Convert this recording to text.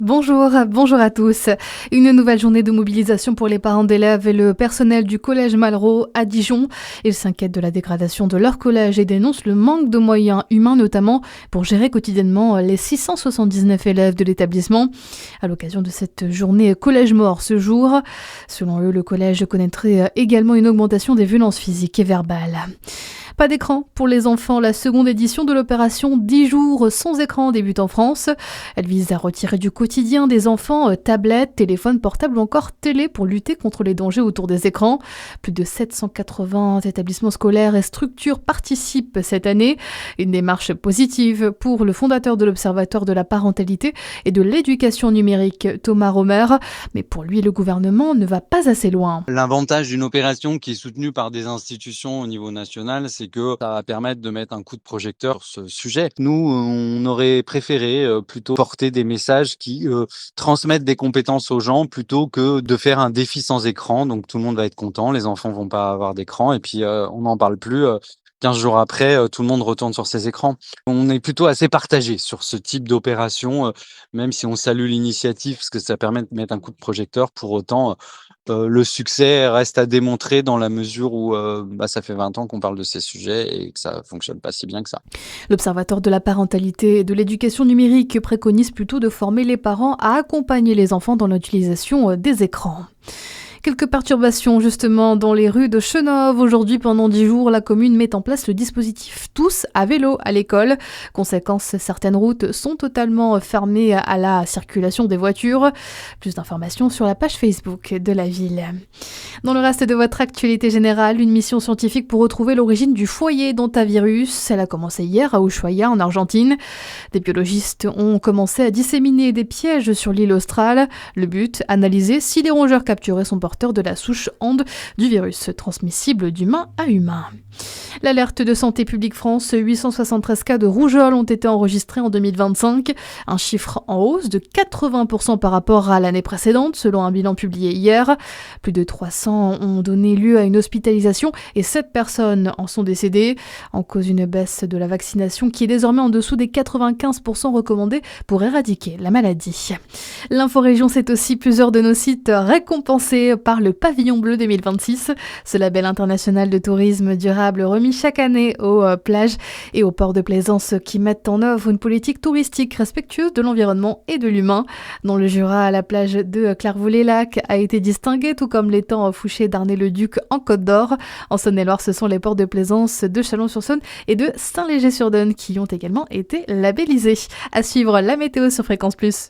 Bonjour à tous. Une nouvelle journée de mobilisation pour les parents d'élèves et le personnel du collège Malraux à Dijon. Ils s'inquiètent de la dégradation de leur collège et dénoncent le manque de moyens humains, notamment pour gérer quotidiennement les 679 élèves de l'établissement. À l'occasion de cette journée collège mort ce jour, selon eux, le collège connaîtrait également une augmentation des violences physiques et verbales. Pas d'écran pour les enfants. La seconde édition de l'opération 10 jours sans écran débute en France. Elle vise à retirer du quotidien des enfants tablettes, téléphones portables ou encore télé pour lutter contre les dangers autour des écrans. Plus de 780 établissements scolaires et structures participent cette année. Une démarche positive pour le fondateur de l'Observatoire de la parentalité et de l'éducation numérique, Thomas Romer. Mais pour lui, le gouvernement ne va pas assez loin. L'avantage d'une opération qui est soutenue par des institutions au niveau national, c'est que ça va permettre de mettre un coup de projecteur sur ce sujet. Nous, on aurait préféré plutôt porter des messages qui transmettent des compétences aux gens plutôt que de faire un défi sans écran. Donc tout le monde va être content, les enfants vont pas avoir d'écran et puis on n'en parle plus. 15 jours après, tout le monde retourne sur ses écrans. On est plutôt assez partagé sur ce type d'opération, même si on salue l'initiative parce que ça permet de mettre un coup de projecteur. Pour autant, le succès reste à démontrer dans la mesure où ça fait 20 ans qu'on parle de ces sujets et que ça fonctionne pas si bien que ça. L'Observatoire de la parentalité et de l'éducation numérique préconise plutôt de former les parents à accompagner les enfants dans l'utilisation des écrans. Quelques perturbations justement dans les rues de Chenôve. Aujourd'hui, pendant 10 jours, la commune met en place le dispositif Tous à vélo à l'école. Conséquence, certaines routes sont totalement fermées à la circulation des voitures. Plus d'informations sur la page Facebook de la ville. Dans le reste de votre actualité générale, une mission scientifique pour retrouver l'origine du foyer d'hantavirus. Elle a commencé hier à Ushuaia en Argentine. Des biologistes ont commencé à disséminer des pièges sur l'île australe. Le but, analyser si les rongeurs capturés sont porteurs de la souche Hand du virus transmissible d'humain à humain. L'alerte de Santé publique France, 873 cas de rougeole ont été enregistrés en 2025, un chiffre en hausse de 80% par rapport à l'année précédente, selon un bilan publié hier. Plus de 300 ont donné lieu à une hospitalisation et 7 personnes en sont décédées, en cause une baisse de la vaccination qui est désormais en dessous des 95% recommandés pour éradiquer la maladie. L'inforégion, c'est aussi plusieurs de nos sites récompensés par le Pavillon Bleu 2026, ce label international de tourisme durable remis chaque année aux plages et aux ports de plaisance qui mettent en œuvre une politique touristique respectueuse de l'environnement et de l'humain. Dans le Jura, la plage de Clairvaux-les-Lacs a été distinguée, tout comme l'étang Fouché d'Arnay-le-Duc en Côte d'Or. En Saône-et-Loire, ce sont les ports de plaisance de Chalon-sur-Saône et de Saint-Léger-sur-Dône qui ont également été labellisés. À suivre la météo sur Fréquence Plus.